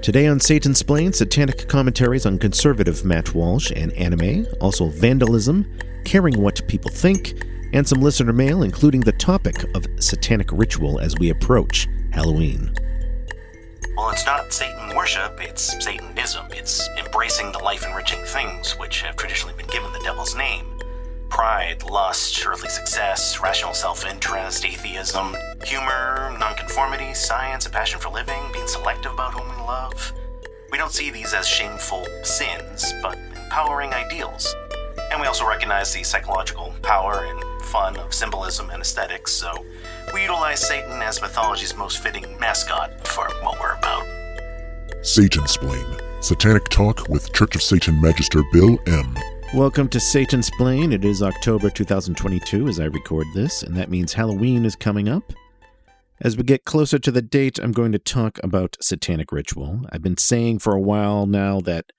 Today on Satansplain, satanic commentaries on conservative Matt Walsh and anime, also vandalism, caring what people think, and some listener mail, including the topic of Satanic Ritual as we approach Halloween. Well, it's not Satan worship, it's Satanism. It's embracing the life-enriching things which have traditionally been given the devil's name. Pride, lust, earthly success, rational self-interest, atheism, humor, nonconformity, science, a passion for living, being selective about whom we love. We don't see these as shameful sins, but empowering ideals. And we also recognize the psychological power and fun of symbolism and aesthetics, so we utilize Satan as mythology's most fitting mascot for what we're about. Satansplain, Satanic Talk with Church of Satan Magister Bill M. Welcome to Satansplain. It is October 2022 as I record this, and that means Halloween is coming up. As we get closer to the date, I'm going to talk about Satanic Ritual. I've been saying for a while now that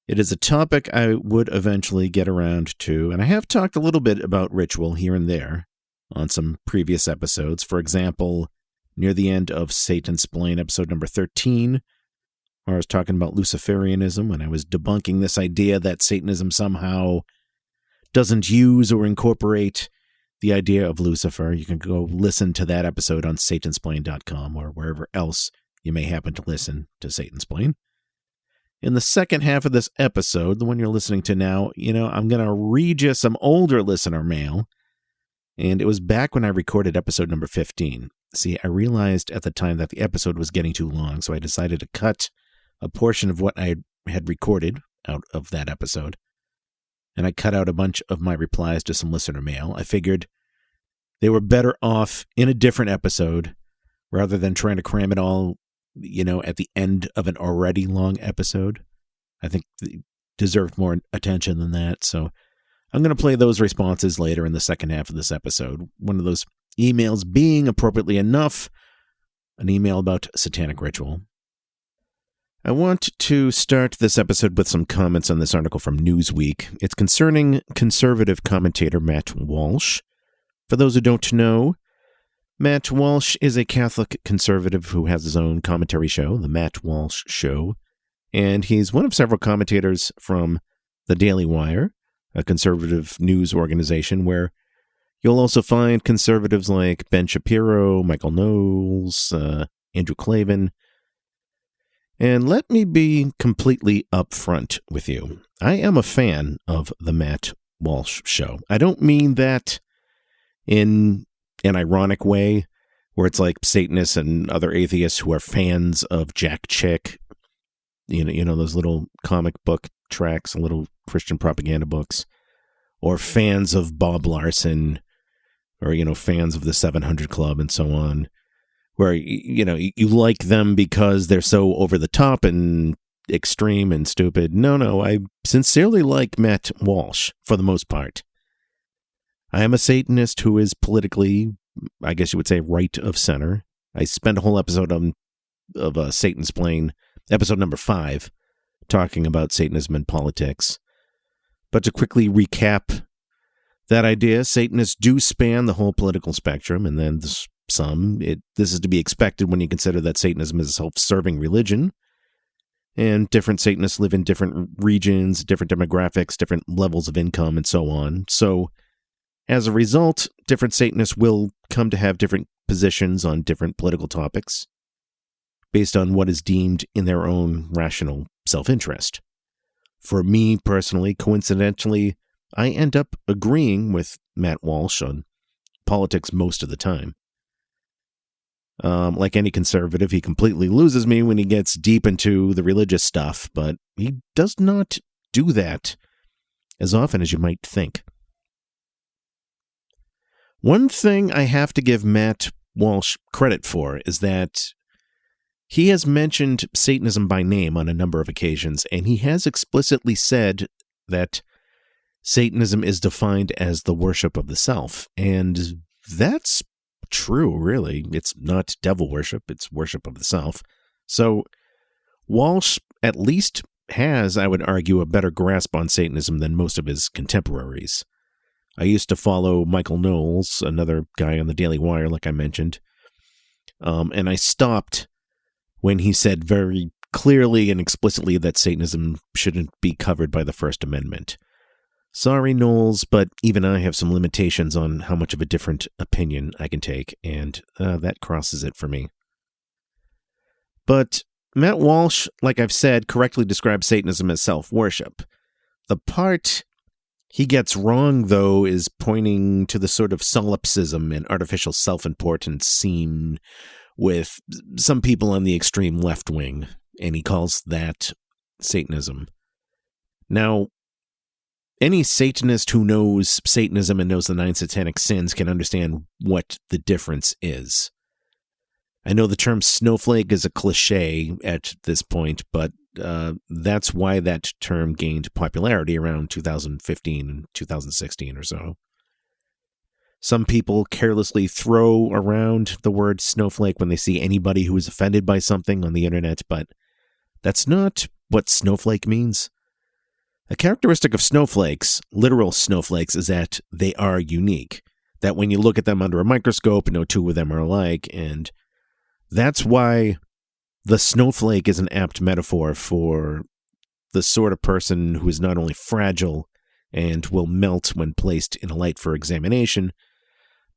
it is a topic I would eventually get around to, and I have talked a little bit about ritual here and there on some previous episodes. For example, near the end of Satansplain, episode number 13, where I was talking about Luciferianism, when I was debunking this idea that Satanism somehow doesn't use or incorporate the idea of Lucifer. You can go listen to that episode on Satansplain.com or wherever else you may happen to listen to Satansplain. In the second half of this episode, the one you're listening to now, I'm going to read you some older listener mail. And it was back when I recorded episode number 15. See, I realized at the time that the episode was getting too long, so I decided to cut a portion of what I had recorded out of that episode. And I cut out a bunch of my replies to some listener mail. I figured they were better off in a different episode rather than trying to cram it all, at the end of an already long episode. I think they deserved more attention than that. So I'm going to play those responses later in the second half of this episode. One of those emails being, appropriately enough, an email about Satanic Ritual. I want to start this episode with some comments on this article from Newsweek. It's concerning conservative commentator Matt Walsh. For those who don't know, Matt Walsh is a Catholic conservative who has his own commentary show, The Matt Walsh Show, and he's one of several commentators from The Daily Wire, a conservative news organization where you'll also find conservatives like Ben Shapiro, Michael Knowles, Andrew Klavan. And let me be completely upfront with you. I am a fan of the Matt Walsh Show. I don't mean that in an ironic way, where it's like Satanists and other atheists who are fans of Jack Chick, those little comic book tracks, little Christian propaganda books, or fans of Bob Larson, or, fans of the 700 Club and so on, where, you like them because they're so over the top and extreme and stupid. No, I sincerely like Matt Walsh for the most part. I am a Satanist who is politically, I guess you would say, right of center. I spent a whole episode of Satansplain, episode number 5, talking about Satanism and politics. But to quickly recap that idea, Satanists do span the whole political spectrum, and then some. This is to be expected when you consider that Satanism is a self-serving religion, and different Satanists live in different regions, different demographics, different levels of income, and so on. So, as a result, different Satanists will come to have different positions on different political topics based on what is deemed in their own rational self-interest. For me personally, coincidentally, I end up agreeing with Matt Walsh on politics most of the time. Like any conservative, he completely loses me when he gets deep into the religious stuff, but he does not do that as often as you might think. One thing I have to give Matt Walsh credit for is that he has mentioned Satanism by name on a number of occasions, and he has explicitly said that Satanism is defined as the worship of the self, and that's true, really. It's not devil worship, it's worship of the self. So Walsh at least has, I would argue, a better grasp on Satanism than most of his contemporaries. I used to follow Michael Knowles, another guy on the Daily Wire, like I mentioned, and I stopped when he said very clearly and explicitly that Satanism shouldn't be covered by the First Amendment. Sorry, Knowles, but even I have some limitations on how much of a different opinion I can take, and that crosses it for me. But Matt Walsh, like I've said, correctly describes Satanism as self-worship. The part he gets wrong, though, is pointing to the sort of solipsism and artificial self-importance seen with some people on the extreme left wing, and he calls that Satanism. Now, any Satanist who knows Satanism and knows the 9 satanic sins can understand what the difference is. I know the term snowflake is a cliche at this point, but that's why that term gained popularity around 2015 and 2016 or so. Some people carelessly throw around the word snowflake when they see anybody who is offended by something on the internet, but that's not what snowflake means. A characteristic of snowflakes, literal snowflakes, is that they are unique. That when you look at them under a microscope, no two of them are alike, and that's why the snowflake is an apt metaphor for the sort of person who is not only fragile and will melt when placed in a light for examination,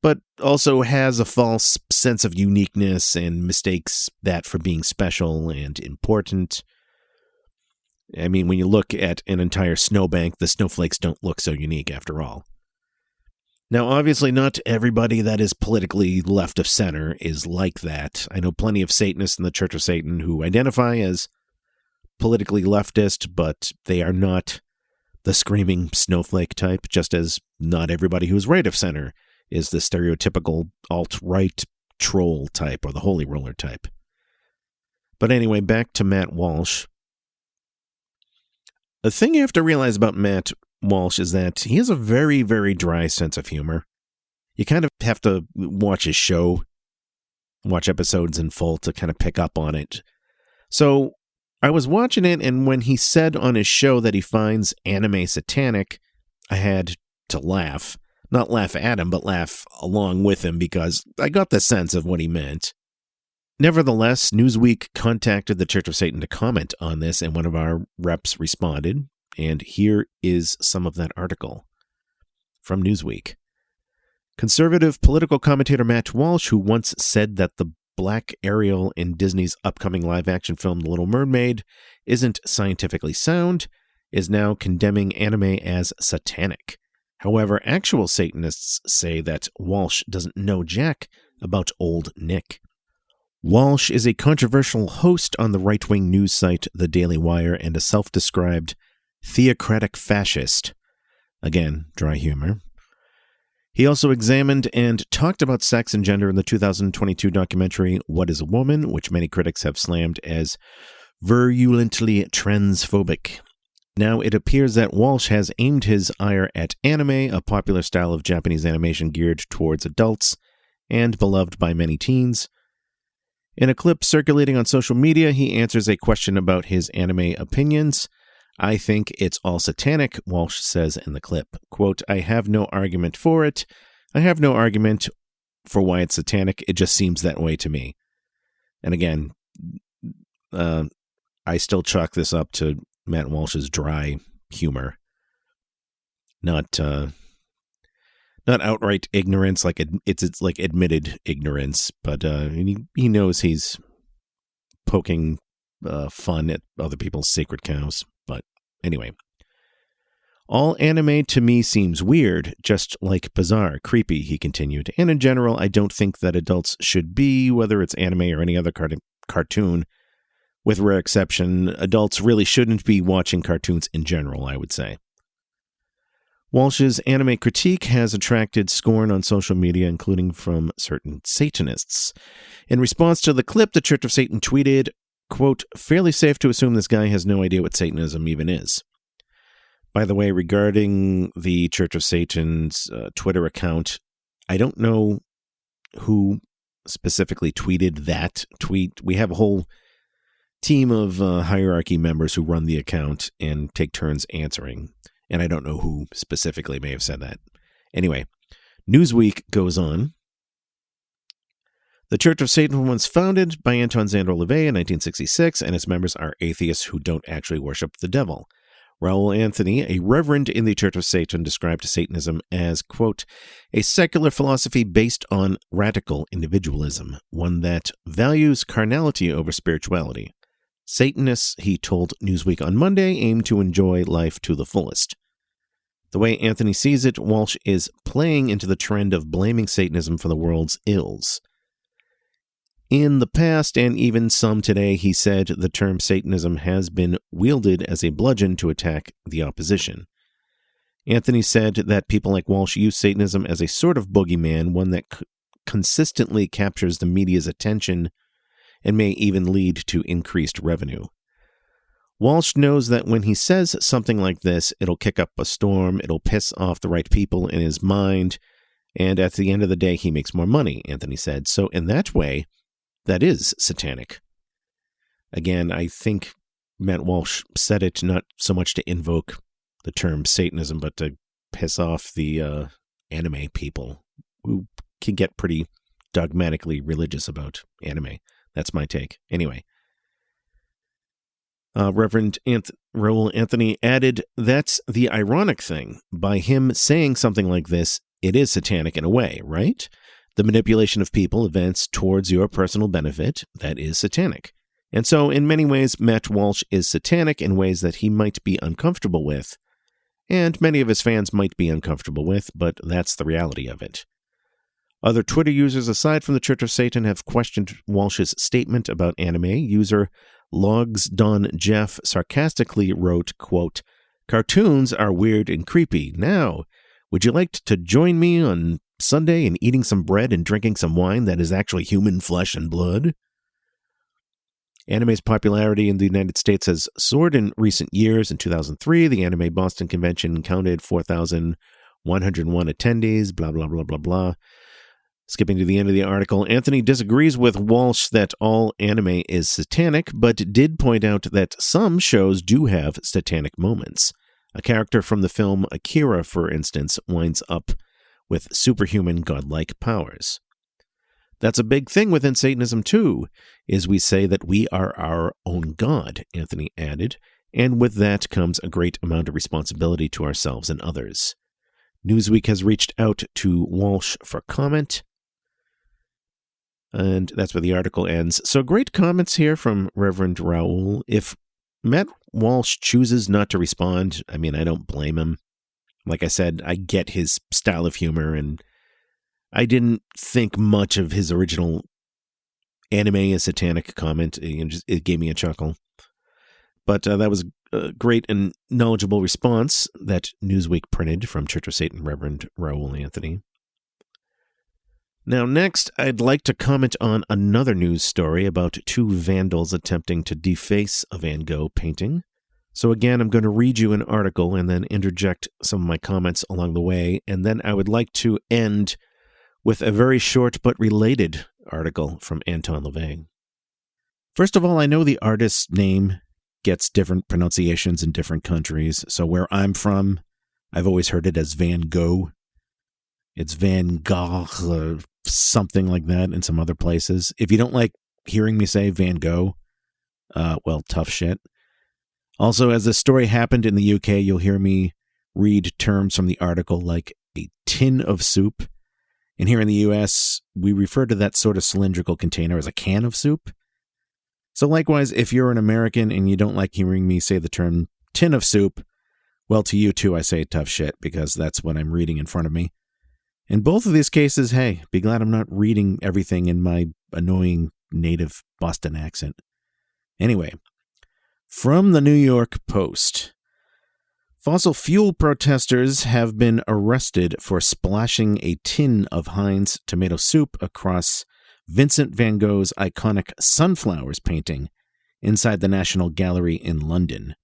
but also has a false sense of uniqueness and mistakes that for being special and important. I mean, when you look at an entire snowbank, the snowflakes don't look so unique after all. Now, obviously, not everybody that is politically left of center is like that. I know plenty of Satanists in the Church of Satan who identify as politically leftist, but they are not the screaming snowflake type, just as not everybody who is right of center is the stereotypical alt-right troll type or the holy roller type. But anyway, back to Matt Walsh. The thing you have to realize about Matt Walsh is that he has a very, very dry sense of humor. You kind of have to watch his show, watch episodes in full to kind of pick up on it. So I was watching it, and when he said on his show that he finds anime satanic, I had to laugh. Not laugh at him, but laugh along with him because I got the sense of what he meant. Nevertheless, Newsweek contacted the Church of Satan to comment on this, and one of our reps responded. And here is some of that article from Newsweek. Conservative political commentator Matt Walsh, who once said that the black Ariel in Disney's upcoming live-action film The Little Mermaid isn't scientifically sound, is now condemning anime as satanic. However, actual Satanists say that Walsh doesn't know jack about Old Nick. Walsh is a controversial host on the right-wing news site The Daily Wire and a self-described theocratic fascist. Again, dry humor. He also examined and talked about sex and gender in the 2022 documentary What is a Woman, which many critics have slammed as virulently transphobic. Now, it appears that Walsh has aimed his ire at anime, a popular style of Japanese animation geared towards adults and beloved by many teens. In a clip circulating on social media, he answers a question about his anime opinions. I think it's all satanic, Walsh says in the clip. Quote, I have no argument for it. I have no argument for why it's satanic. It just seems that way to me. And again, I still chalk this up to Matt Walsh's dry humor. Not outright ignorance, like it's like admitted ignorance, but he knows he's poking fun at other people's sacred cows. But anyway, all anime to me seems weird, just like bizarre, creepy, he continued. And in general, I don't think that adults should be, whether it's anime or any other cartoon. With rare exception, adults really shouldn't be watching cartoons in general, I would say. Walsh's anime critique has attracted scorn on social media, including from certain Satanists. In response to the clip, the Church of Satan tweeted, quote, fairly safe to assume this guy has no idea what Satanism even is. By the way, regarding the Church of Satan's Twitter account, I don't know who specifically tweeted that tweet. We have a whole team of hierarchy members who run the account and take turns answering. And I don't know who specifically may have said that. Anyway, Newsweek goes on. The Church of Satan was founded by Anton LaVey in 1966, and its members are atheists who don't actually worship the devil. Raoul Anthony, a reverend in the Church of Satan, described Satanism as, quote, a secular philosophy based on radical individualism, one that values carnality over spirituality. Satanists, he told Newsweek on Monday, aim to enjoy life to the fullest. The way Anthony sees it, Walsh is playing into the trend of blaming Satanism for the world's ills. In the past, and even some today, he said the term Satanism has been wielded as a bludgeon to attack the opposition. Anthony said that people like Walsh use Satanism as a sort of boogeyman, one that consistently captures the media's attention and may even lead to increased revenue. Walsh knows that when he says something like this, it'll kick up a storm, it'll piss off the right people in his mind, and at the end of the day, he makes more money, Anthony said. So in that way, that is satanic. Again, I think Matt Walsh said it not so much to invoke the term Satanism, but to piss off the anime people who can get pretty dogmatically religious about anime. That's my take. Anyway, Reverend Raoul Anthony added, that's the ironic thing. By him saying something like this, it is satanic in a way, right? The manipulation of people, events towards your personal benefit, that is satanic. And so, in many ways, Matt Walsh is satanic in ways that he might be uncomfortable with, and many of his fans might be uncomfortable with, but that's the reality of it. Other Twitter users aside from the Church of Satan have questioned Walsh's statement about anime. User Logs Don Jeff sarcastically wrote, quote, cartoons are weird and creepy. Now, would you like to join me on Sunday in eating some bread and drinking some wine that is actually human flesh and blood? Anime's popularity in the United States has soared in recent years. In 2003, the Anime Boston Convention counted 4,101 attendees, blah, blah, blah, blah, blah. Skipping to the end of the article, Anthony disagrees with Walsh that all anime is satanic, but did point out that some shows do have satanic moments. A character from the film Akira, for instance, winds up with superhuman godlike powers. That's a big thing within Satanism, too, is we say that we are our own God, Anthony added, and with that comes a great amount of responsibility to ourselves and others. Newsweek has reached out to Walsh for comment, and that's where the article ends. So great comments here from Reverend Raoul. If Matt Walsh chooses not to respond, I mean, I don't blame him. Like I said, I get his style of humor, and I didn't think much of his original anime as satanic comment. It gave me a chuckle. But that was a great and knowledgeable response that Newsweek printed from Church of Satan Reverend Raoul Anthony. Now, next, I'd like to comment on another news story about two vandals attempting to deface a Van Gogh painting. So again, I'm going to read you an article and then interject some of my comments along the way, and then I would like to end with a very short but related article from Anton LaVey. First of all, I know the artist's name gets different pronunciations in different countries, so where I'm from, I've always heard it as Van Gogh. It's Van Gogh, something like that in some other places. If you don't like hearing me say Van Gogh, well, tough shit. Also, as this story happened in the UK, you'll hear me read terms from the article like a tin of soup. And here in the US, we refer to that sort of cylindrical container as a can of soup. So likewise, if you're an American and you don't like hearing me say the term tin of soup, well, to you too, I say tough shit because that's what I'm reading in front of me. In both of these cases, hey, be glad I'm not reading everything in my annoying native Boston accent. Anyway, from the New York Post. Fossil fuel protesters have been arrested for splashing a tin of Heinz tomato soup across Vincent van Gogh's iconic Sunflowers painting inside the National Gallery in London.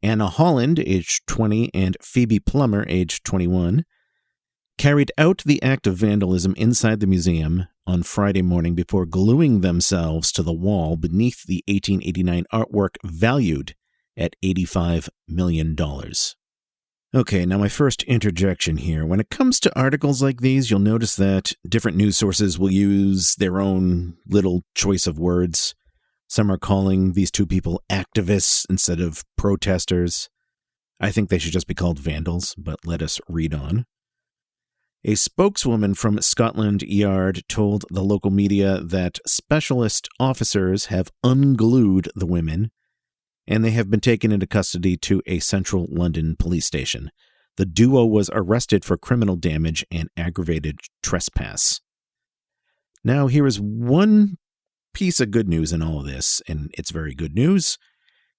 Anna Holland, aged 20, and Phoebe Plummer, aged 21, carried out the act of vandalism inside the museum on Friday morning before gluing themselves to the wall beneath the 1889 artwork valued at $85 million. Okay, now my first interjection here. When it comes to articles like these, you'll notice that different news sources will use their own little choice of words. Some are calling these two people activists instead of protesters. I think they should just be called Vandals, but let us read on. A spokeswoman from Scotland Yard told the local media that specialist officers have unglued the women, and they have been taken into custody to a central London police station. The duo was arrested for criminal damage and aggravated trespass. Now, here is one piece of good news in all of this, and it's very good news.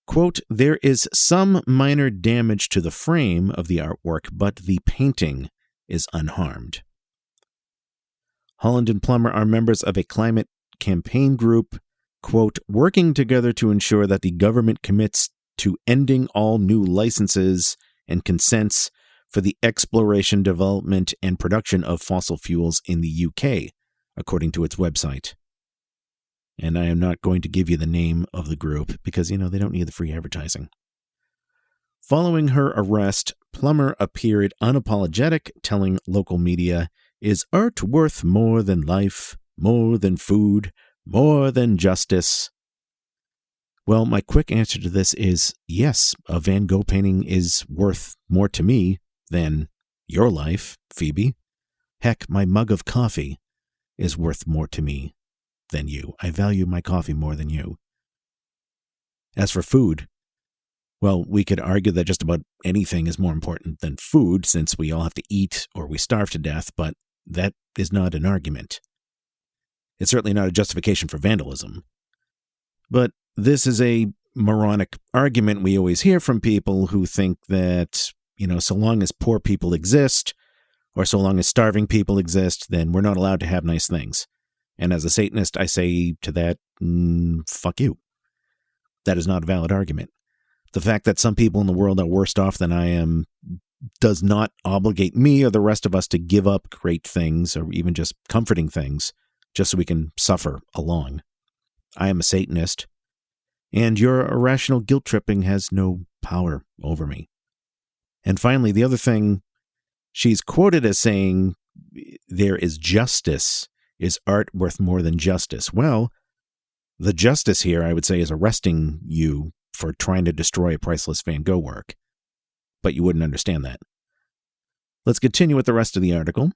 Quote, there is some minor damage to the frame of the artwork, but the painting is unharmed. Holland and Plummer are members of a climate campaign group, quote, working together to ensure that the government commits to ending all new licenses and consents for the exploration, development, and production of fossil fuels in the UK, according to its website. And I am not going to give you the name of the group because, they don't need the free advertising. Following her arrest, Plummer appeared unapologetic, telling local media, is art worth more than life, more than food, more than justice? Well, my quick answer to this is yes, a Van Gogh painting is worth more to me than your life, Phoebe. Heck, my mug of coffee is worth more to me than you. I value my coffee more than you. As for food, well, we could argue that just about anything is more important than food since we all have to eat or we starve to death, but that is not an argument. It's certainly not a justification for vandalism. But this is a moronic argument we always hear from people who think that, so long as poor people exist, or so long as starving people exist, then we're not allowed to have nice things. And as a Satanist, I say to that, fuck you. That is not a valid argument. The fact that some people in the world are worse off than I am does not obligate me or the rest of us to give up great things or even just comforting things just so we can suffer along. I am a Satanist, and your irrational guilt-tripping has no power over me. And finally, the other thing, she's quoted as saying, there is justice. Is art worth more than justice? Well, the justice here, I would say, is arresting you for trying to destroy a priceless Van Gogh work. But you wouldn't understand that. Let's continue with the rest of the article.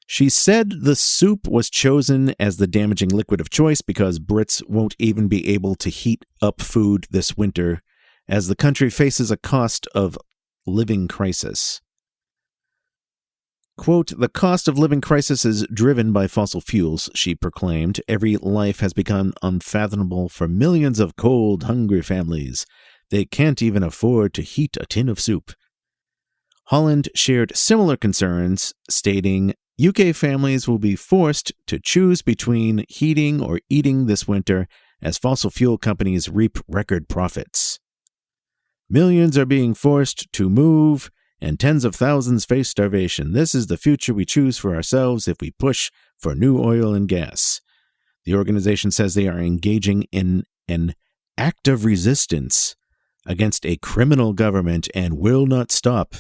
She said the soup was chosen as the damaging liquid of choice because Brits won't even be able to heat up food this winter as the country faces a cost of living crisis. Quote, the cost of living crisis is driven by fossil fuels, she proclaimed. Every life has become unfathomable for millions of cold, hungry families. They can't even afford to heat a tin of soup. Holland shared similar concerns, stating, UK families will be forced to choose between heating or eating this winter as fossil fuel companies reap record profits. Millions are being forced to move, and tens of thousands face starvation. This is the future we choose for ourselves if we push for new oil and gas. The organization says they are engaging in an act of resistance against a criminal government and will not stop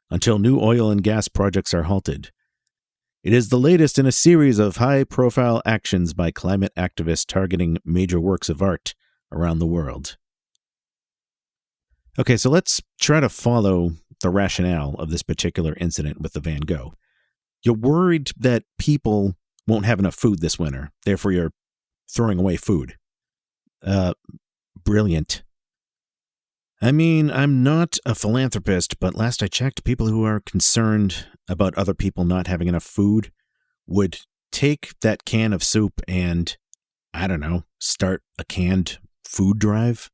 until new oil and gas projects are halted. It is the latest in a series of high-profile actions by climate activists targeting major works of art around the world. Okay, so let's try to follow the rationale of this particular incident with the Van Gogh. You're worried that people won't have enough food this winter, therefore you're throwing away food. Brilliant. I mean, I'm not a philanthropist, but last I checked, people who are concerned about other people not having enough food would take that can of soup and, start a canned food drive.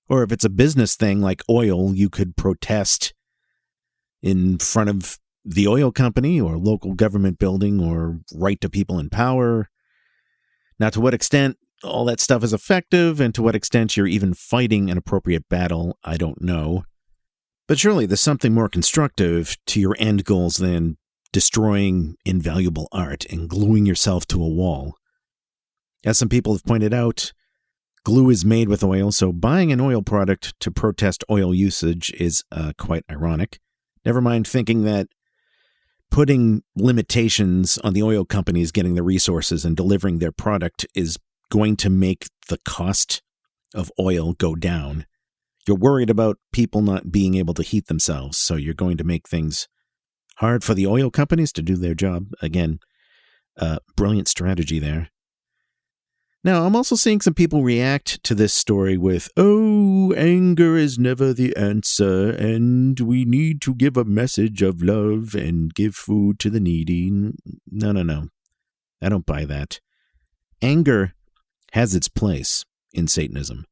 Or if it's a business thing like oil, you could protest in front of the oil company or local government building or write to people in power. Now, to what extent all that stuff is effective and to what extent you're even fighting an appropriate battle, I don't know. But surely there's something more constructive to your end goals than destroying invaluable art and gluing yourself to a wall. As some people have pointed out, glue is made with oil, so buying an oil product to protest oil usage is quite ironic. Never mind thinking that putting limitations on the oil companies getting the resources and delivering their product is going to make the cost of oil go down. You're worried about people not being able to heat themselves, so you're going to make things hard for the oil companies to do their job. Again, brilliant strategy there. Now, I'm also seeing some people react to this story with, "Oh, anger is never the answer, and we need to give a message of love and give food to the needy." No. I don't buy that. Anger has its place in Satanism.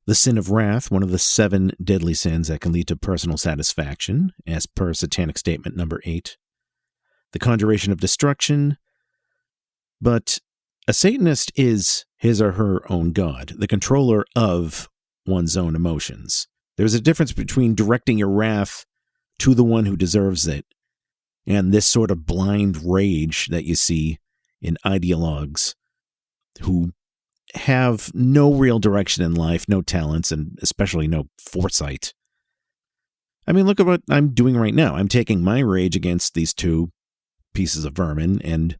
The sin of wrath, one of the 7 deadly sins that can lead to personal satisfaction, as per Satanic Statement number 8. The conjuration of destruction. But a Satanist is his or her own god, the controller of one's own emotions. There's a difference between directing your wrath to the one who deserves it and this sort of blind rage that you see in ideologues who have no real direction in life, no talents, and especially no foresight. I mean, look at what I'm doing right now. I'm taking my rage against these 2 pieces of vermin, and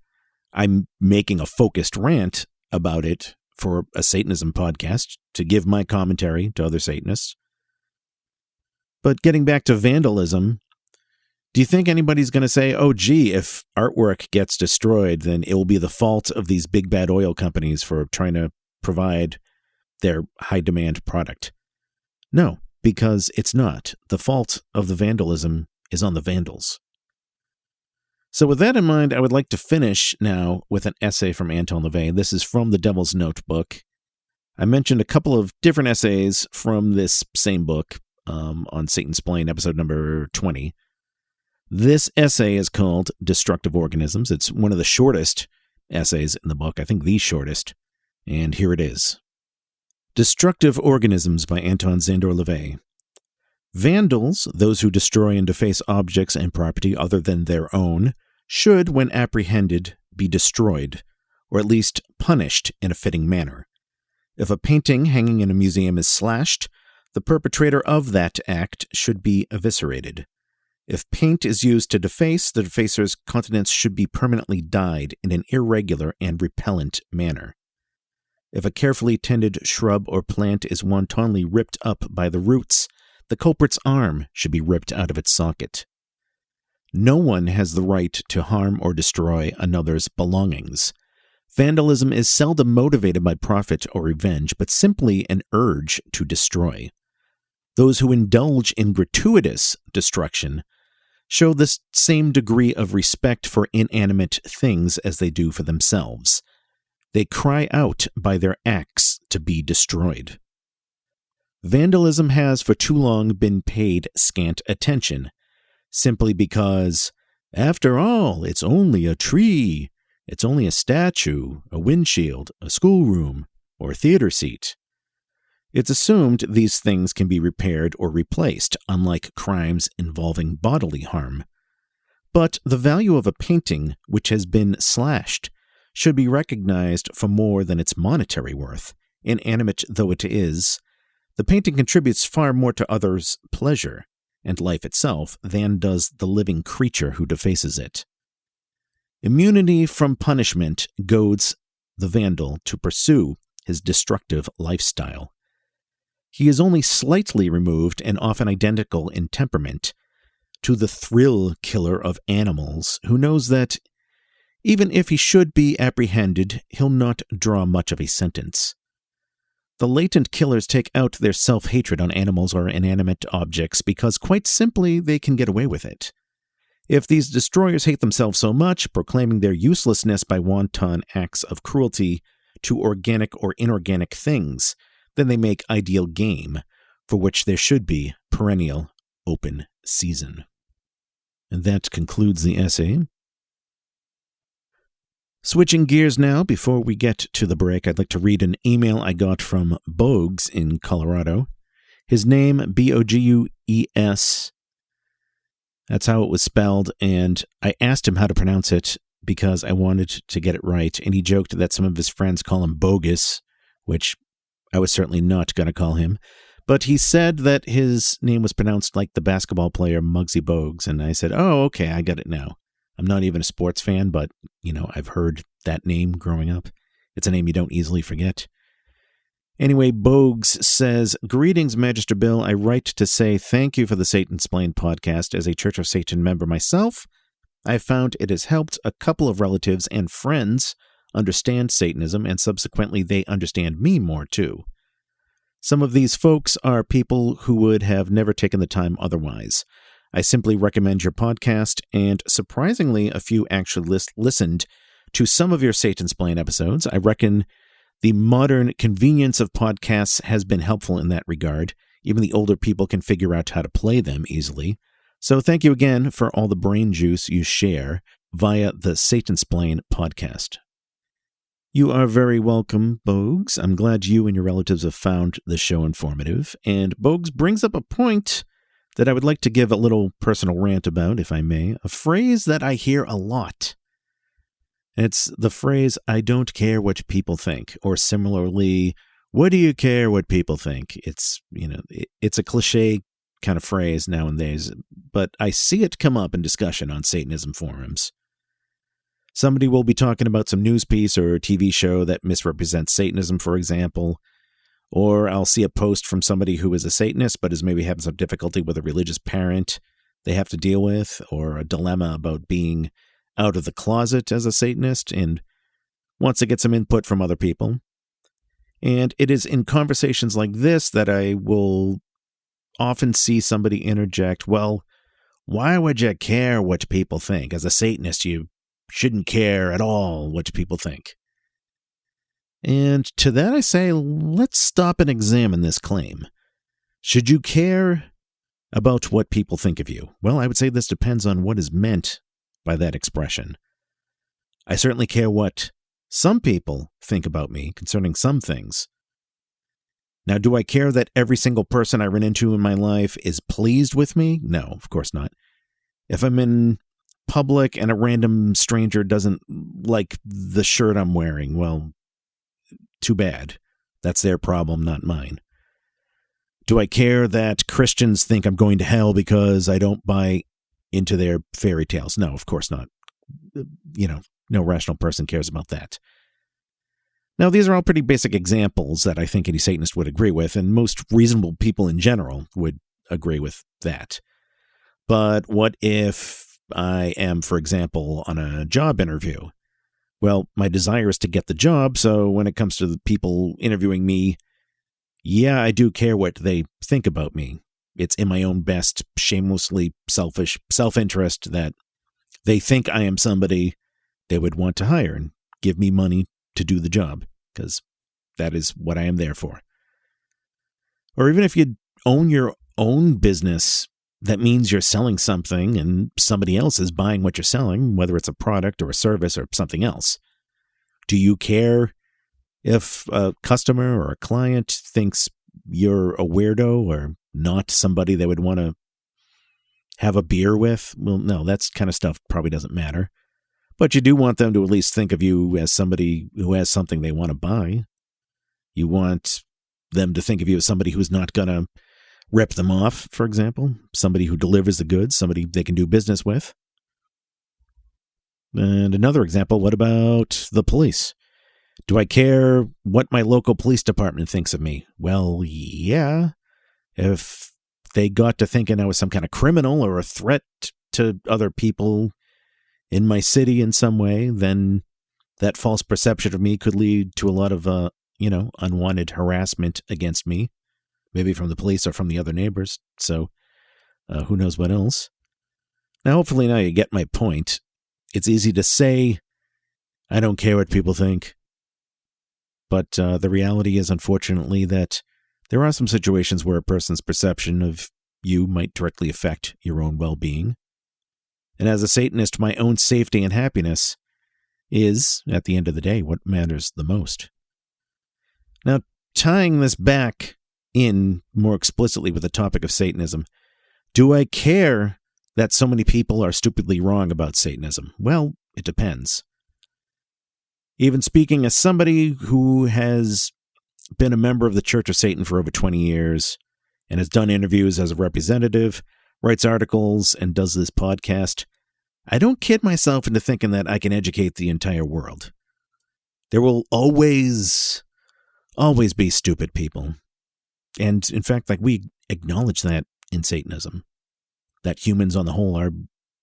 I'm making a focused rant about it for a Satanism podcast to give my commentary to other Satanists. But getting back to vandalism, do you think anybody's going to say, "Oh, gee, if artwork gets destroyed, then it will be the fault of these big bad oil companies for trying to provide their high-demand product"? No, because it's not. The fault of the vandalism is on the Vandals. So with that in mind, I would like to finish now with an essay from Anton LaVey. This is from the Devil's Notebook. I mentioned a couple of different essays from this same book on Satansplain, episode number 20. This essay is called Destructive Organisms. It's one of the shortest essays in the book, I think the shortest, and here it is. Destructive Organisms by Anton LaVey. Vandals, those who destroy and deface objects and property other than their own, should, when apprehended, be destroyed, or at least punished in a fitting manner. If a painting hanging in a museum is slashed, the perpetrator of that act should be eviscerated. If paint is used to deface, the defacer's countenance should be permanently dyed in an irregular and repellent manner. If a carefully tended shrub or plant is wantonly ripped up by the roots, the culprit's arm should be ripped out of its socket. No one has the right to harm or destroy another's belongings. Vandalism is seldom motivated by profit or revenge, but simply an urge to destroy. Those who indulge in gratuitous destruction show the same degree of respect for inanimate things as they do for themselves. They cry out by their acts to be destroyed. Vandalism has for too long been paid scant attention, simply because, after all, it's only a tree, it's only a statue, a windshield, a schoolroom, or a theater seat. It's assumed these things can be repaired or replaced, unlike crimes involving bodily harm. But the value of a painting which has been slashed should be recognized for more than its monetary worth. Inanimate though it is, the painting contributes far more to others' pleasure and life itself than does the living creature who defaces it. Immunity from punishment goads the vandal to pursue his destructive lifestyle. He is only slightly removed and often identical in temperament to the thrill killer of animals, who knows that even if he should be apprehended, he'll not draw much of a sentence. The latent killers take out their self-hatred on animals or inanimate objects because, quite simply, they can get away with it. If these destroyers hate themselves so much, proclaiming their uselessness by wanton acts of cruelty to organic or inorganic things, then they make ideal game, for which there should be perennial open season. And that concludes the essay. Switching gears now, before we get to the break, I'd like to read an email I got from Bogues in Colorado. His name, Bogues, that's how it was spelled, and I asked him how to pronounce it because I wanted to get it right, and he joked that some of his friends call him Bogus, which I was certainly not going to call him. But he said that his name was pronounced like the basketball player Muggsy Bogues, and I said, oh, okay, I get it now. I'm not even a sports fan, but, I've heard that name growing up. It's a name you don't easily forget. Anyway, Bogues says, greetings, Magister Bill. I write to say thank you for the Satansplain podcast. As a Church of Satan member myself, I found it has helped a couple of relatives and friends understand Satanism, and subsequently they understand me more, too. Some of these folks are people who would have never taken the time otherwise. I simply recommend your podcast, and surprisingly, a few actually listened to some of your Satansplain episodes. I reckon the modern convenience of podcasts has been helpful in that regard. Even the older people can figure out how to play them easily. So thank you again for all the brain juice you share via the Satansplain podcast. You are very welcome, Bogues. I'm glad you and your relatives have found the show informative. And Bogues brings up a point that I would like to give a little personal rant about, if I may. A phrase that I hear a lot. It's the phrase, I don't care what people think. Or similarly, what do you care what people think? It's, it's a cliche kind of phrase nowadays, but I see it come up in discussion on Satanism forums. Somebody will be talking about some news piece or TV show that misrepresents Satanism, for example, or I'll see a post from somebody who is a Satanist but is maybe having some difficulty with a religious parent they have to deal with, or a dilemma about being out of the closet as a Satanist and wants to get some input from other people. And it is in conversations like this that I will often see somebody interject, well, why would you care what people think? As a Satanist, you shouldn't care at all what people think. And to that I say, let's stop and examine this claim. Should you care about what people think of you? Well, I would say this depends on what is meant by that expression. I certainly care what some people think about me concerning some things. Now, do I care that every single person I run into in my life is pleased with me? No, of course not. If I'm in public and a random stranger doesn't like the shirt I'm wearing, well, too bad. That's their problem, not mine. Do I care that Christians think I'm going to hell because I don't buy into their fairy tales? No, of course not. No rational person cares about that. Now, these are all pretty basic examples that I think any Satanist would agree with, and most reasonable people in general would agree with that. But what if I am, for example, on a job interview? Well, my desire is to get the job, so when it comes to the people interviewing me, yeah, I do care what they think about me. It's in my own best, shamelessly selfish self-interest that they think I am somebody they would want to hire and give me money to do the job, because that is what I am there for. Or even if you own your own business, that means you're selling something and somebody else is buying what you're selling, whether it's a product or a service or something else. Do you care if a customer or a client thinks you're a weirdo or not somebody they would want to have a beer with? Well, no, that kind of stuff probably doesn't matter. But you do want them to at least think of you as somebody who has something they want to buy. You want them to think of you as somebody who's not going to rip them off, for example. Somebody who delivers the goods, somebody they can do business with. And another example, what about the police? Do I care what my local police department thinks of me? Well, yeah. If they got to thinking I was some kind of criminal or a threat to other people in my city in some way, then that false perception of me could lead to a lot of, unwanted harassment against me, maybe from the police or from the other neighbors. So who knows what else. Now, hopefully now you get my point. It's easy to say, I don't care what people think. But the reality is, unfortunately, that there are some situations where a person's perception of you might directly affect your own well-being. And as a Satanist, my own safety and happiness is, at the end of the day, what matters the most. Now, tying this back in more explicitly with the topic of Satanism, do I care that so many people are stupidly wrong about Satanism? Well, it depends. Even speaking as somebody who has been a member of the Church of Satan for over 20 years and has done interviews as a representative, writes articles, and does this podcast, I don't kid myself into thinking that I can educate the entire world. There will always be stupid people. And in fact, we acknowledge that in Satanism, that humans on the whole are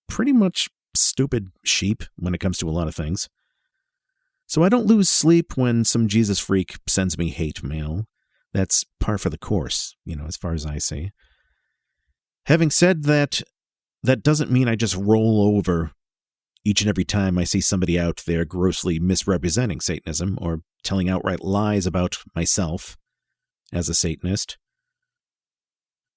pretty much stupid sheep when it comes to a lot of things. So I don't lose sleep when some Jesus freak sends me hate mail. That's par for the course, as far as I see. Having said that, that doesn't mean I just roll over each and every time I see somebody out there grossly misrepresenting Satanism or telling outright lies about myself as a Satanist.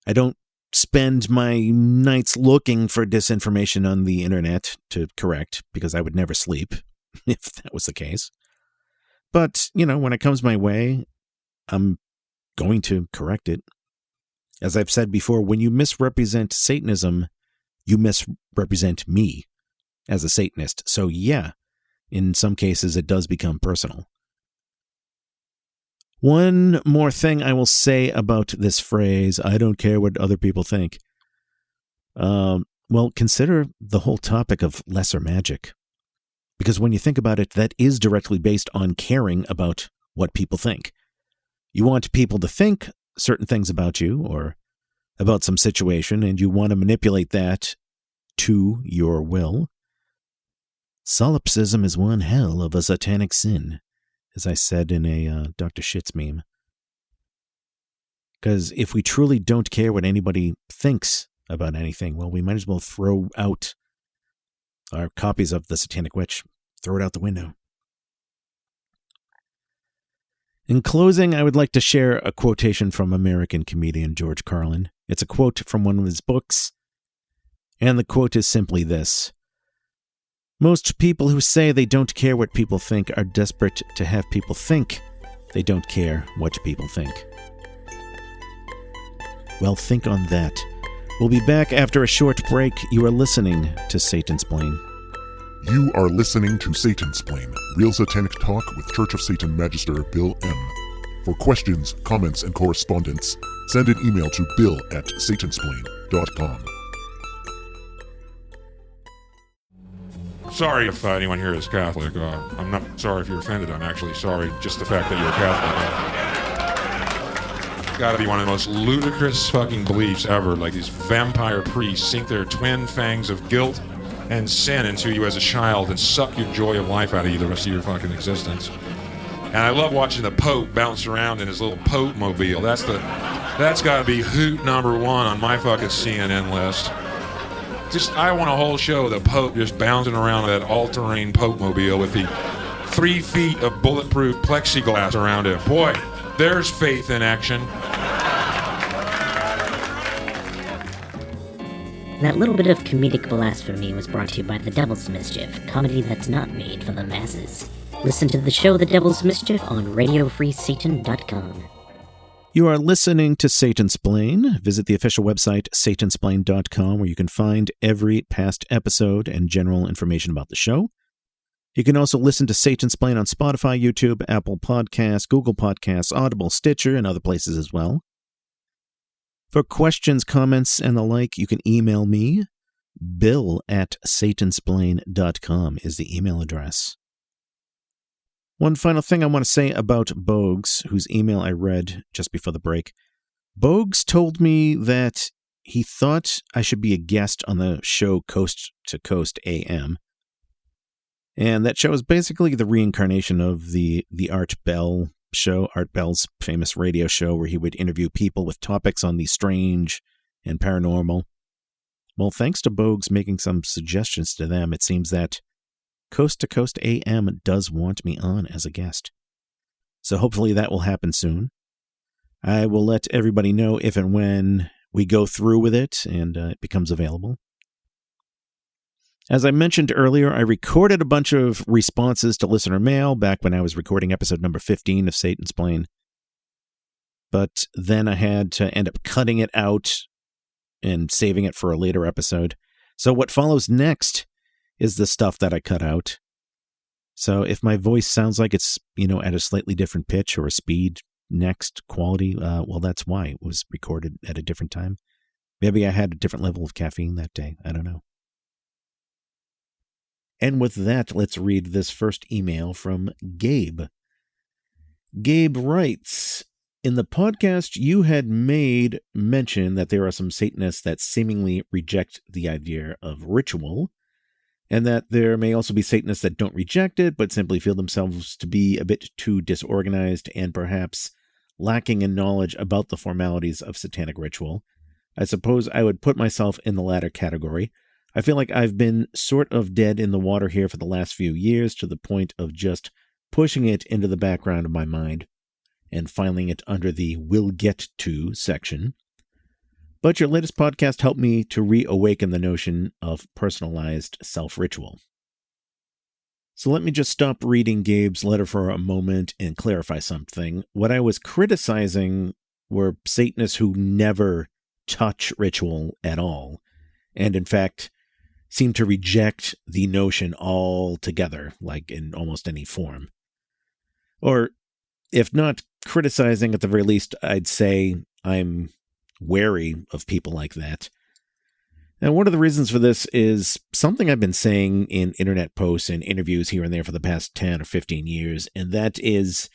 I don't spend my nights looking for disinformation on the internet to correct, because I would never sleep if that was the case. But, when it comes my way, I'm going to correct it. As I've said before, when you misrepresent Satanism, you misrepresent me as a Satanist. So yeah, in some cases it does become personal. One more thing I will say about this phrase, I don't care what other people think. Well, consider the whole topic of lesser magic. Because when you think about it, that is directly based on caring about what people think. You want people to think certain things about you or about some situation, and you want to manipulate that to your will. Solipsism is one hell of a satanic sin, as I said in a Dr. Shit's meme. Because if we truly don't care what anybody thinks about anything, well, we might as well throw out our copies of The Satanic Witch. Throw it out the window. In closing, I would like to share a quotation from American comedian George Carlin. It's a quote from one of his books, and the quote is simply this: "Most people who say they don't care what people think are desperate to have people think they don't care what people think." Well, think on that. We'll be back after a short break. You are listening to Satansplain. You are listening to Satansplain, real satanic talk with Church of Satan Magister Bill M. For questions, comments, and correspondence, send an email to bill@satansplain.com. Sorry if anyone here is Catholic. I'm not sorry if you're offended. I'm actually sorry just the fact that you're Catholic. It's gotta be one of the most ludicrous fucking beliefs ever. Like, these vampire priests sink their twin fangs of guilt and sin into you as a child and suck your joy of life out of you the rest of your fucking existence. And I love watching the Pope bounce around in his little Pope mobile. That's gotta be hoot number one on my fucking CNN list. I want a whole show of the Pope just bouncing around that all-terrain Pope mobile with the 3 feet of bulletproof plexiglass around it. Boy, there's faith in action. That little bit of comedic blasphemy was brought to you by The Devil's Mischief, comedy that's not made for the masses. Listen to the show The Devil's Mischief on RadioFreeSatan.com. You are listening to Satansplain. Visit the official website, Satansplain.com, where you can find every past episode and general information about the show. You can also listen to Satansplain on Spotify, YouTube, Apple Podcasts, Google Podcasts, Audible, Stitcher, and other places as well. For questions, comments, and the like, you can email me. Bill@Satansplain.com is the email address. One final thing I want to say about Bogues, whose email I read just before the break. Bogues told me that he thought I should be a guest on the show Coast to Coast AM. And that show is basically the reincarnation of the Art Bell show, Art Bell's famous radio show where he would interview people with topics on the strange and paranormal. Well, thanks to Bogues making some suggestions to them, it seems that Coast to Coast AM does want me on as a guest. So hopefully that will happen soon. I will let everybody know if and when we go through with it and it becomes available. As I mentioned earlier, I recorded a bunch of responses to listener mail back when I was recording episode number 15 of Satansplain. But then I had to end up cutting it out and saving it for a later episode. So what follows next is the stuff that I cut out. So if my voice sounds like it's, at a slightly different pitch or a speed next quality. Well, that's why it was recorded at a different time. Maybe I had a different level of caffeine that day. I don't know. And with that, let's read this first email from Gabe. Gabe writes, in the podcast, you had made mention that there are some Satanists that seemingly reject the idea of ritual, and that there may also be Satanists that don't reject it, but simply feel themselves to be a bit too disorganized and perhaps lacking in knowledge about the formalities of Satanic Ritual. I suppose I would put myself in the latter category. I feel like I've been sort of dead in the water here for the last few years, to the point of just pushing it into the background of my mind and filing it under the "will get to" section. But your latest podcast helped me to reawaken the notion of personalized self-ritual. So let me just stop reading Gabe's letter for a moment and clarify something. What I was criticizing were Satanists who never touch ritual at all, and in fact seem to reject the notion altogether, like in almost any form. Or, if not criticizing, at the very least, I'd say I'm wary of people like that. And one of the reasons for this is something I've been saying in internet posts and interviews here and there for the past 10 or 15 years, and that is,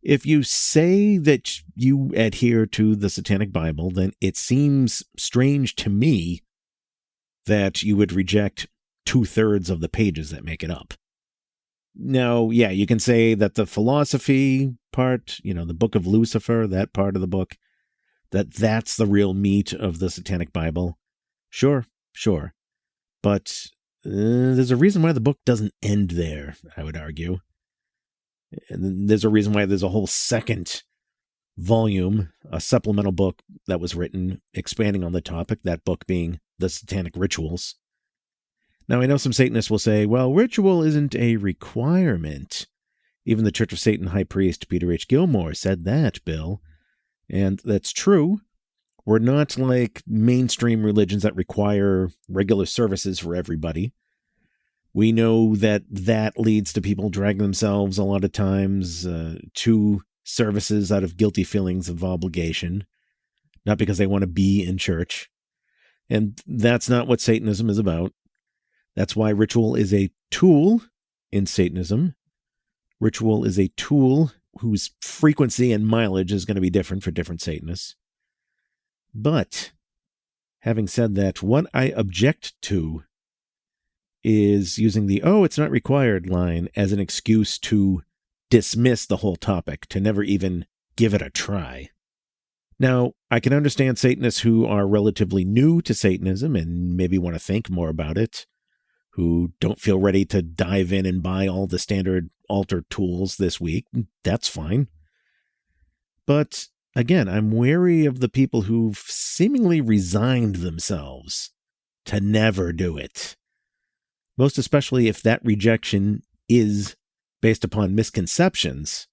if you say that you adhere to the Satanic Bible, then it seems strange to me that you would reject 2/3 of the pages that make it up. Now, yeah, you can say that the philosophy part, the Book of Lucifer, that part of the book, that's the real meat of the Satanic Bible. Sure. But there's a reason why the book doesn't end there, I would argue. And there's a reason why there's a whole second volume, a supplemental book that was written expanding on the topic, that book being the Satanic Rituals. Now, I know some Satanists will say, well, ritual isn't a requirement. Even the Church of Satan High Priest Peter H. Gilmore said that, Bill. And that's true. We're not like mainstream religions that require regular services for everybody. We know that leads to people dragging themselves a lot of times to services out of guilty feelings of obligation, not because they want to be in church. And that's not what Satanism is about. That's why ritual is a tool in Satanism. Ritual is a tool whose frequency and mileage is going to be different for different Satanists. But, having said that, what I object to is using the it's not required line as an excuse to dismiss the whole topic, to never even give it a try. Now, I can understand Satanists who are relatively new to Satanism and maybe want to think more about it, who don't feel ready to dive in and buy all the standard altar tools this week. That's fine. But again, I'm wary of the people who've seemingly resigned themselves to never do it. Most especially if that rejection is based upon misconceptions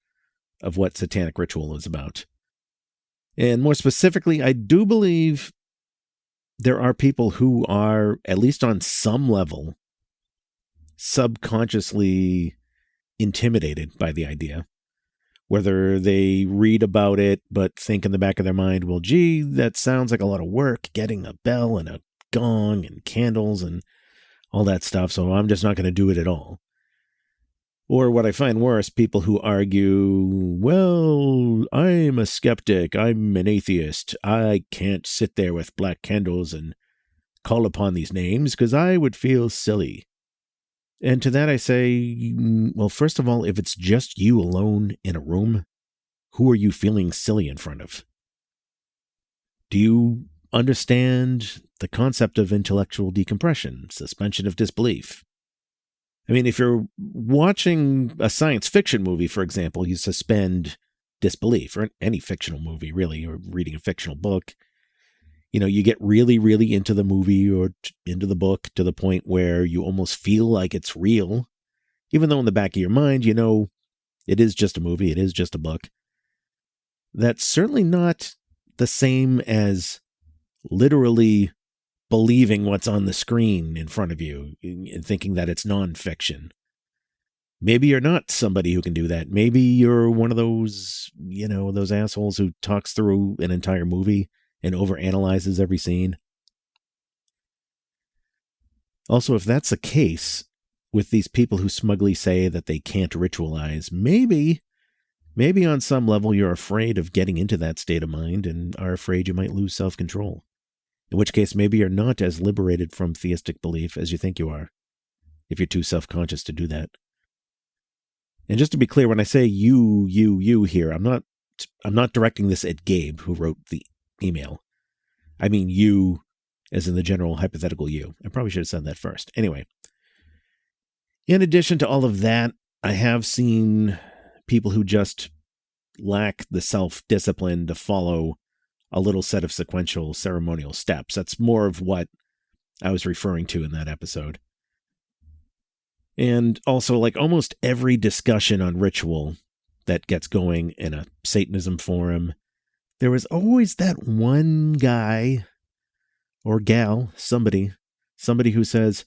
of what Satanic Ritual is about. And more specifically, I do believe there are people who are, at least on some level, subconsciously intimidated by the idea. Whether they read about it but think in the back of their mind, well, gee, that sounds like a lot of work, getting a bell and a gong and candles and all that stuff, so I'm just not going to do it at all. Or what I find worse, people who argue, well, I'm a skeptic, I'm an atheist, I can't sit there with black candles and call upon these names because I would feel silly. And to that I say, well, first of all, if it's just you alone in a room, who are you feeling silly in front of? Do you understand the concept of intellectual decompression, suspension of disbelief? I mean, if you're watching a science fiction movie, for example, you suspend disbelief, or any fictional movie, really, or reading a fictional book. You get really, really into the movie or into the book to the point where you almost feel like it's real, even though in the back of your mind, it is just a movie, it is just a book. That's certainly not the same as literally believing what's on the screen in front of you and thinking that it's nonfiction. Maybe you're not somebody who can do that. Maybe you're one of those, those assholes who talks through an entire movie and overanalyzes every scene. Also, if that's the case with these people who smugly say that they can't ritualize, maybe on some level you're afraid of getting into that state of mind and are afraid you might lose self-control. In which case, maybe you're not as liberated from theistic belief as you think you are, if you're too self-conscious to do that. And just to be clear, when I say you here, I'm not directing this at Gabe, who wrote the email. I mean you, as in the general hypothetical you. I probably should have said that first. Anyway, in addition to all of that, I have seen people who just lack the self-discipline to follow a little set of sequential ceremonial steps. That's more of what I was referring to in that episode. And also, like almost every discussion on ritual that gets going in a Satanism forum, there was always that one guy or gal, somebody who says,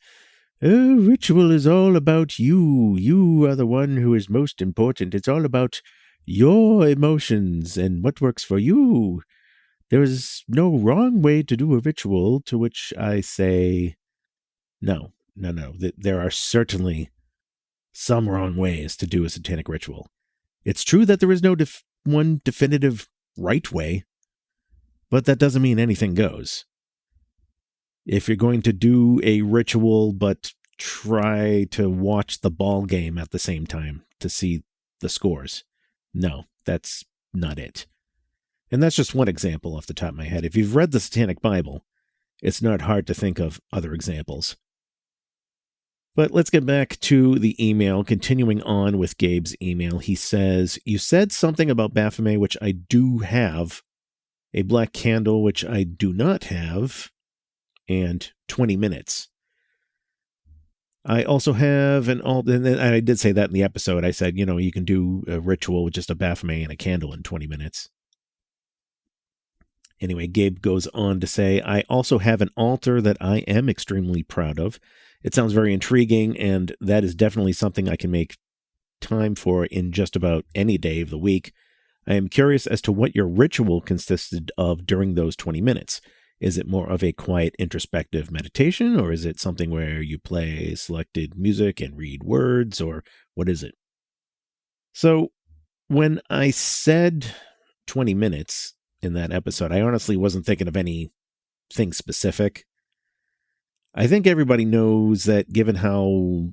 "Oh, ritual is all about you. You are the one who is most important. It's all about your emotions and what works for you. There is no wrong way to do a ritual," to which I say, no. There are certainly some wrong ways to do a satanic ritual. It's true that there is no one definitive right way, but that doesn't mean anything goes. If you're going to do a ritual but try to watch the ball game at the same time to see the scores, no, that's not it. And that's just one example off the top of my head. If you've read the Satanic Bible, it's not hard to think of other examples. But let's get back to the email. Continuing on with Gabe's email, he says, "You said something about Baphomet, which I do have, a black candle, which I do not have, and 20 minutes. I also have and I did say that in the episode. I said, you can do a ritual with just a Baphomet and a candle in 20 minutes. Anyway, Gabe goes on to say, "I also have an altar that I am extremely proud of. It sounds very intriguing, and that is definitely something I can make time for in just about any day of the week. I am curious as to what your ritual consisted of during those 20 minutes. Is it more of a quiet introspective meditation, or is it something where you play selected music and read words, or what is it?" So when I said 20 minutes in that episode, I honestly wasn't thinking of anything specific. I think everybody knows that given how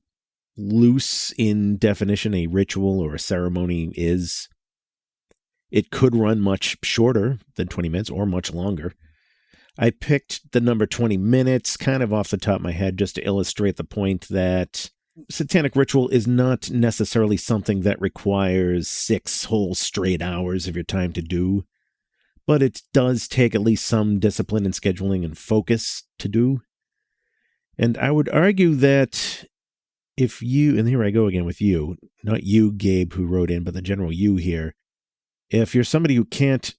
loose in definition a ritual or a ceremony is, it could run much shorter than 20 minutes or much longer. I picked the number 20 minutes kind of off the top of my head just to illustrate the point that satanic ritual is not necessarily something that requires 6 whole straight hours of your time to do, but it does take at least some discipline and scheduling and focus to do. And I would argue that if you, and here I go again with you, not you, Gabe, who wrote in, but the general you here, if you're somebody who can't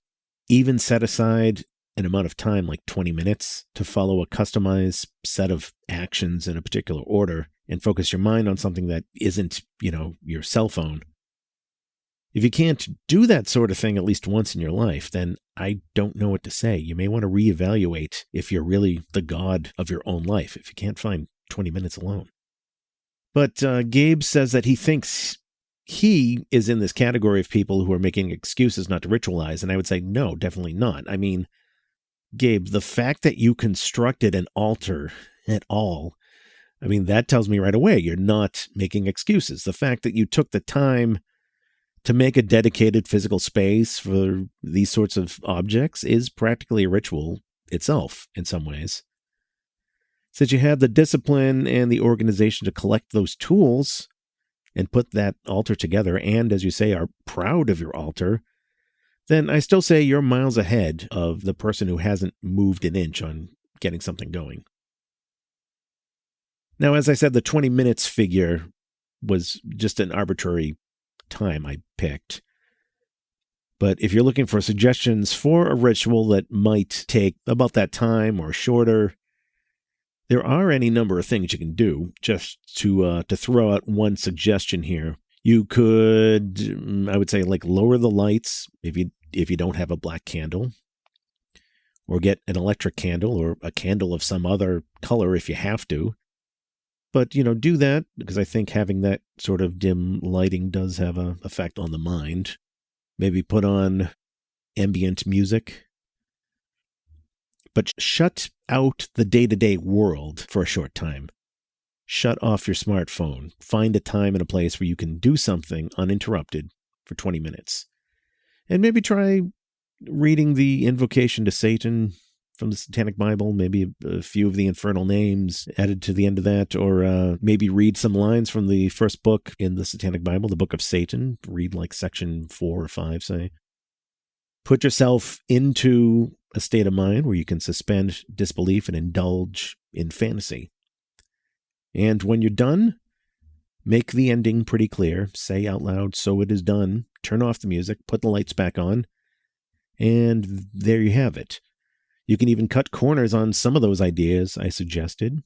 even set aside an amount of time like 20 minutes to follow a customized set of actions in a particular order and focus your mind on something that isn't, your cell phone. If you can't do that sort of thing at least once in your life, then I don't know what to say. You may want to reevaluate if you're really the god of your own life, if you can't find 20 minutes alone. But Gabe says that he thinks he is in this category of people who are making excuses not to ritualize, and I would say no, definitely not. I mean, Gabe, the fact that you constructed an altar at all, that tells me right away you're not making excuses. The fact that you took the time to make a dedicated physical space for these sorts of objects is practically a ritual itself in some ways. Since you had the discipline and the organization to collect those tools and put that altar together, and as you say, are proud of your altar, then I still say you're miles ahead of the person who hasn't moved an inch on getting something going. Now, as I said, the 20 minutes figure was just an arbitrary time I picked. But if you're looking for suggestions for a ritual that might take about that time or shorter, There are any number of things you can do. Just to throw out one suggestion here, you could, I would say, like lower the lights if you don't have a black candle, or get an electric candle or a candle of some other color if you have to. But, do that, because I think having that sort of dim lighting does have an effect on the mind. Maybe put on ambient music. But shut out the day-to-day world for a short time. Shut off your smartphone. Find a time and a place where you can do something uninterrupted for 20 minutes. And maybe try reading the invocation to Satan from the Satanic Bible, maybe a few of the infernal names added to the end of that, or maybe read some lines from the first book in the Satanic Bible, the Book of Satan. Read like section 4 or 5, say. Put yourself into a state of mind where you can suspend disbelief and indulge in fantasy. And when you're done, make the ending pretty clear. Say out loud, "So it is done." Turn off the music, put the lights back on, and there you have it. You can even cut corners on some of those ideas I suggested.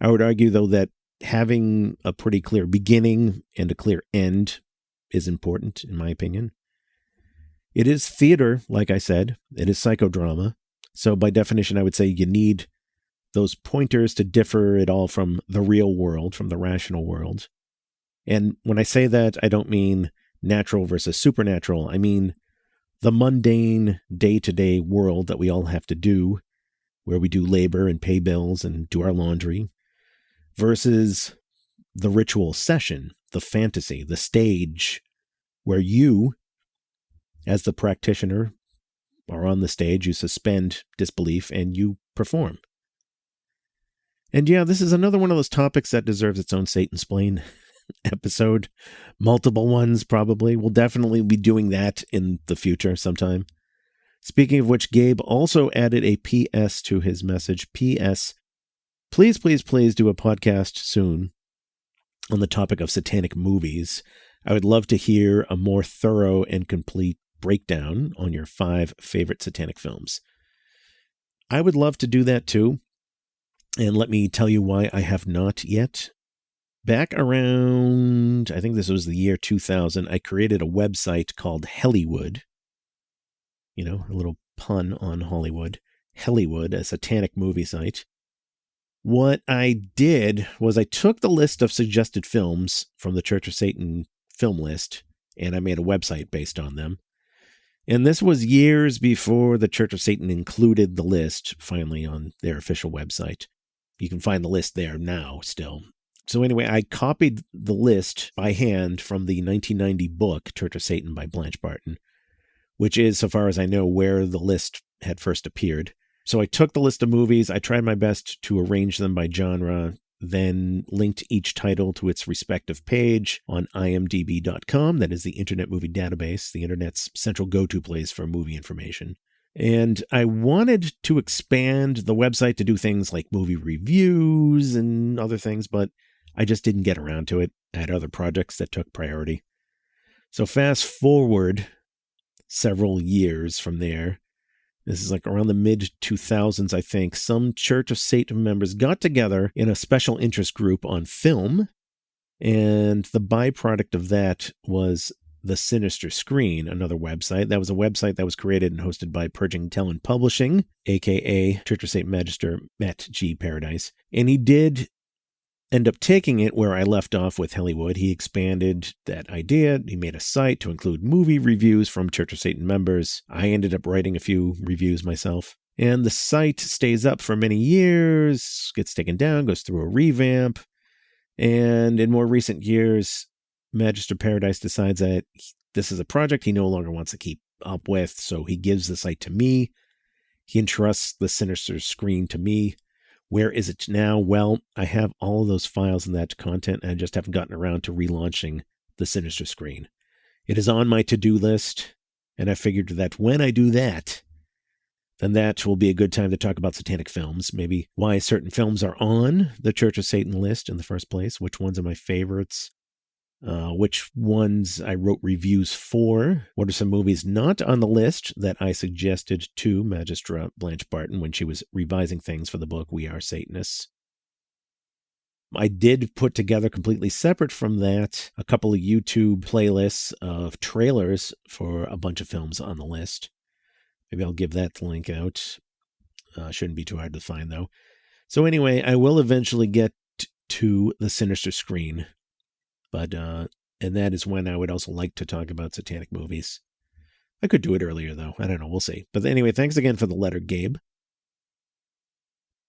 I would argue, though, that having a pretty clear beginning and a clear end is important, in my opinion. It is theater, like I said. It is psychodrama. So by definition, I would say you need those pointers to differ it all from the real world, from the rational world. And when I say that, I don't mean natural versus supernatural. I mean the mundane, day-to-day world that we all have to do, where we do labor and pay bills and do our laundry, versus the ritual session, the fantasy, the stage, where you, as the practitioner, are on the stage, you suspend disbelief, and you perform. And yeah, this is another one of those topics that deserves its own Satansplain episode. Multiple ones, probably. We'll definitely be doing that in the future sometime. Speaking of which, Gabe also added a PS to his message. PS, please do a podcast soon on the topic of satanic movies. I would love to hear a more thorough and complete breakdown on your 5 favorite satanic films. I would love to do that too. And let me tell you why I have not yet. Back around, I think this was the year 2000, I created a website called Hellywood. A little pun on Hollywood. Hellywood, a satanic movie site. What I did was I took the list of suggested films from the Church of Satan film list, and I made a website based on them. And this was years before the Church of Satan included the list, finally, on their official website. You can find the list there now, still. So anyway, I copied the list by hand from the 1990 book, Church of Satan by Blanche Barton, which is, so far as I know, where the list had first appeared. So I took the list of movies, I tried my best to arrange them by genre, then linked each title to its respective page on imdb.com. That is the Internet Movie Database, the Internet's central go-to place for movie information. And I wanted to expand the website to do things like movie reviews and other things, but I just didn't get around to it. I had other projects that took priority. So fast forward several years from there, this is like around the mid-2000s, I think, some Church of Satan members got together in a special interest group on film, and the byproduct of that was The Sinister Screen, another website. That was a website that was created and hosted by Purging Talent Publishing, a.k.a. Church of Satan Magister Matt G. Paradise. And he did end up taking it where I left off with Hellywood. He expanded that idea. He made a site to include movie reviews from Church of Satan members. I ended up writing a few reviews myself. And the site stays up for many years, gets taken down, goes through a revamp. And in more recent years, Magister Paradise decides that this is a project he no longer wants to keep up with, so he gives the site to me. He entrusts the Sinister Screen to me. Where is it now? Well, I have all of those files and that content, and I just haven't gotten around to relaunching the Sinister Screen. It is on my to-do list, and I figured that when I do that, then that will be a good time to talk about satanic films, maybe why certain films are on the Church of Satan list in the first place, which ones are my favorites, which ones I wrote reviews for, what are some movies not on the list that I suggested to Magistra Blanche Barton when she was revising things for the book We Are Satanists. I did put together, completely separate from that, a couple of YouTube playlists of trailers for a bunch of films on the list. Maybe I'll give that link out. Shouldn't be too hard to find, though. So anyway, I will eventually get to the Sinister Screen. But, and that is when I would also like to talk about satanic movies. I could do it earlier, though. I don't know. We'll see. But anyway, thanks again for the letter, Gabe.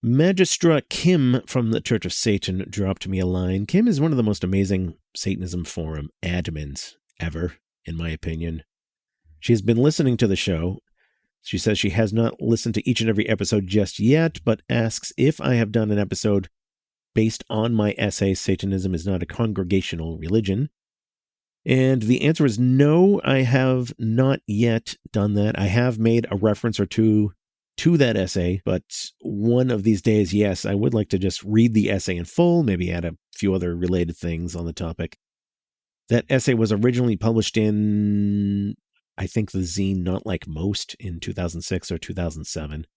Magistra Kim from the Church of Satan dropped me a line. Kim is one of the most amazing Satanism forum admins ever, in my opinion. She has been listening to the show. She says she has not listened to each and every episode just yet, but asks if I have done an episode based on my essay, Satanism is Not a Congregational Religion. And the answer is no, I have not yet done that. I have made a reference or two to that essay, but one of these days, yes, I would like to just read the essay in full, maybe add a few other related things on the topic. That essay was originally published in, I think, the zine Not Like Most in 2006 or 2007.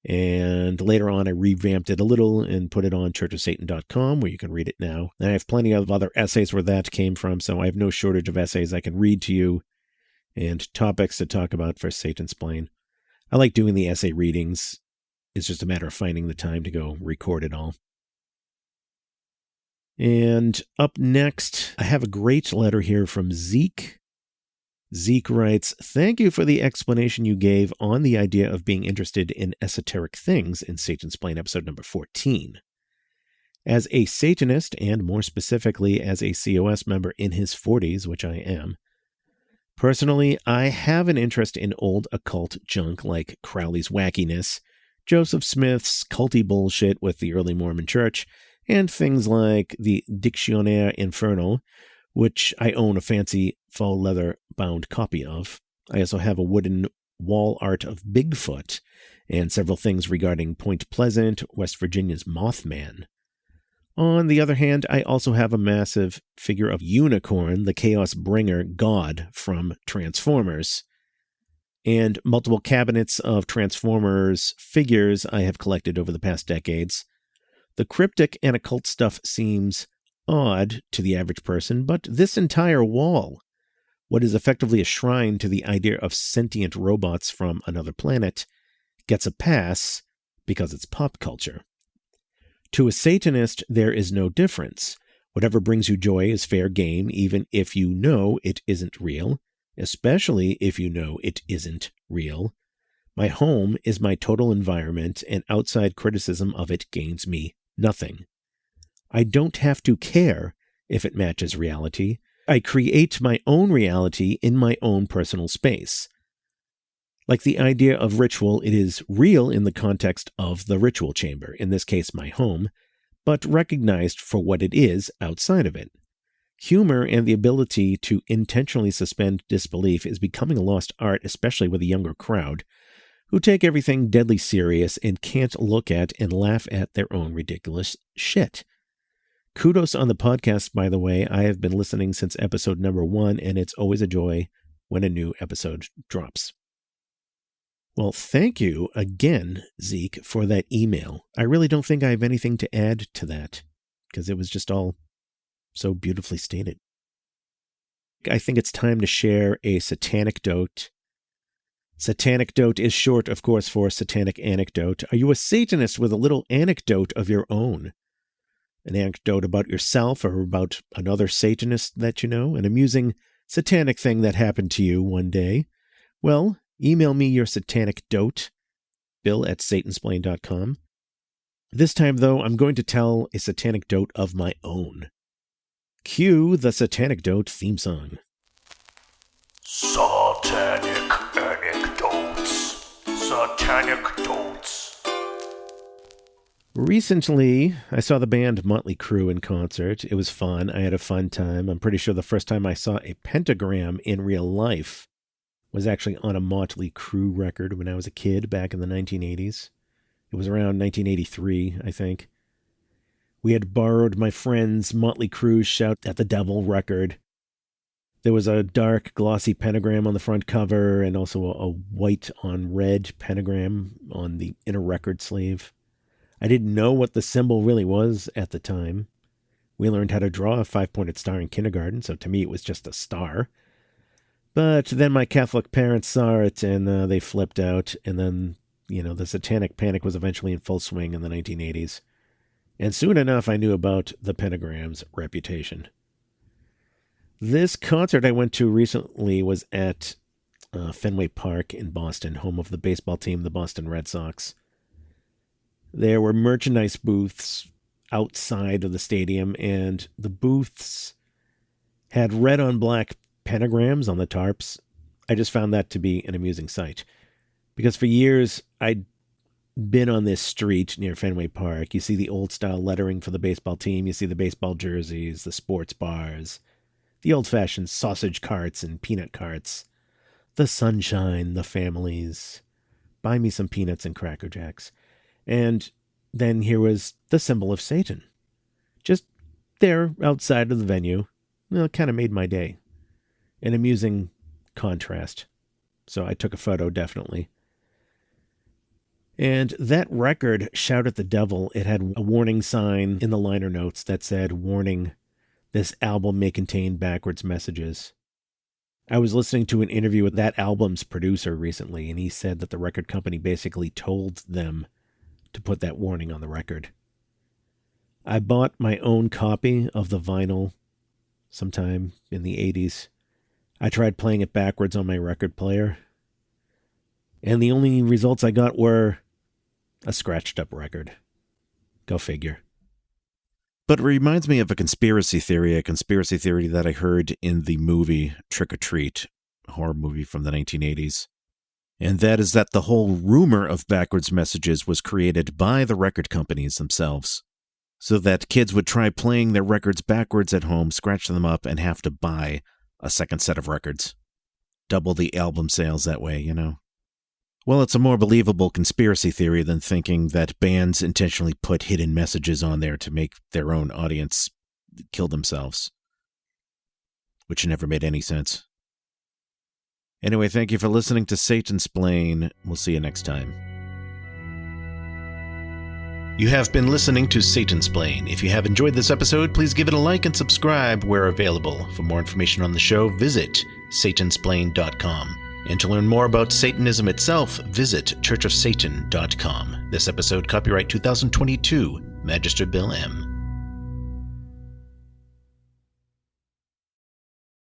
And later on, I revamped it a little and put it on churchofsatan.com, where you can read it now. And I have plenty of other essays where that came from, so I have no shortage of essays I can read to you and topics to talk about for Satansplain. I like doing the essay readings. It's just a matter of finding the time to go record it all. And up next, I have a great letter here from Zeke. Zeke writes, "Thank you for the explanation you gave on the idea of being interested in esoteric things in Satansplain episode number 14. As a Satanist, and more specifically as a COS member in his 40s, which I am, personally, I have an interest in old occult junk like Crowley's wackiness, Joseph Smith's culty bullshit with the early Mormon Church, and things like the Dictionnaire Infernal, which I own a fancy faux leather-bound copy of. I also have a wooden wall art of Bigfoot, and several things regarding Point Pleasant, West Virginia's Mothman. On the other hand, I also have a massive figure of Unicorn, the Chaos Bringer god from Transformers, and multiple cabinets of Transformers figures I have collected over the past decades. The cryptic and occult stuff seems odd to the average person, but this entire wall, what is effectively a shrine to the idea of sentient robots from another planet, gets a pass because it's pop culture. To a Satanist, there is no difference. Whatever brings you joy is fair game, even if you know it isn't real, especially if you know it isn't real. My home is my total environment, and outside criticism of it gains me nothing. I don't have to care if it matches reality. I create my own reality in my own personal space. Like the idea of ritual, it is real in the context of the ritual chamber, in this case my home, but recognized for what it is outside of it. Humor and the ability to intentionally suspend disbelief is becoming a lost art, especially with a younger crowd, who take everything deadly serious and can't look at and laugh at their own ridiculous shit. Kudos on the podcast, by the way. I have been listening since episode number 1, and it's always a joy when a new episode drops." Well, thank you again, Zeke, for that email. I really don't think I have anything to add to that, because it was just all so beautifully stated. I think it's time to share a Satanecdote. Satanecdote is short, of course, for Satanic Anecdote. Are you a Satanist with a little anecdote of your own? An anecdote about yourself or about another Satanist that you know? An amusing satanic thing that happened to you one day? Well, email me your Satanecdote, bill@satansplain.com. This time, though, I'm going to tell a Satanecdote of my own. Cue the Satanecdote theme song. Satanic Anecdotes. Satanecdotes. Recently, I saw the band Motley Crue in concert. It was fun. I had a fun time. I'm pretty sure the first time I saw a pentagram in real life was actually on a Motley Crue record when I was a kid back in the 1980s. It was around 1983, I think. We had borrowed my friend's Motley Crue Shout at the Devil record. There was a dark, glossy pentagram on the front cover and also a white on red pentagram on the inner record sleeve. I didn't know what the symbol really was at the time. We learned how to draw a 5-pointed star in kindergarten, so to me it was just a star. But then my Catholic parents saw it, and they flipped out, and then, the Satanic Panic was eventually in full swing in the 1980s. And soon enough, I knew about the pentagram's reputation. This concert I went to recently was at Fenway Park in Boston, home of the baseball team, the Boston Red Sox. There were merchandise booths outside of the stadium, and the booths had red on black pentagrams on the tarps. I just found that to be an amusing sight. Because for years, I'd been on this street near Fenway Park. You see the old-style lettering for the baseball team. You see the baseball jerseys, the sports bars, the old-fashioned sausage carts and peanut carts, the sunshine, the families. Buy me some peanuts and Cracker Jacks. And then here was the symbol of Satan. Just there outside of the venue. Well, it kind of made my day. An amusing contrast. So I took a photo, definitely. And that record, Shout at the Devil, it had a warning sign in the liner notes that said, "Warning, this album may contain backwards messages." I was listening to an interview with that album's producer recently, and he said that the record company basically told them to put that warning on the record. I bought my own copy of the vinyl sometime in the 80s. I tried playing it backwards on my record player, and the only results I got were a scratched up record. Go figure. But it reminds me of a conspiracy theory that I heard in the movie Trick or Treat, a horror movie from the 1980s. And that is that the whole rumor of backwards messages was created by the record companies themselves, so that kids would try playing their records backwards at home, scratch them up, and have to buy a second set of records. Double the album sales that way, Well, it's a more believable conspiracy theory than thinking that bands intentionally put hidden messages on there to make their own audience kill themselves, which never made any sense. Anyway, thank you for listening to Satansplain. We'll see you next time. You have been listening to Satansplain. If you have enjoyed this episode, please give it a like and subscribe where available. For more information on the show, visit Satansplain.com. And to learn more about Satanism itself, visit churchofsatan.com. This episode, copyright 2022, Magister Bill M.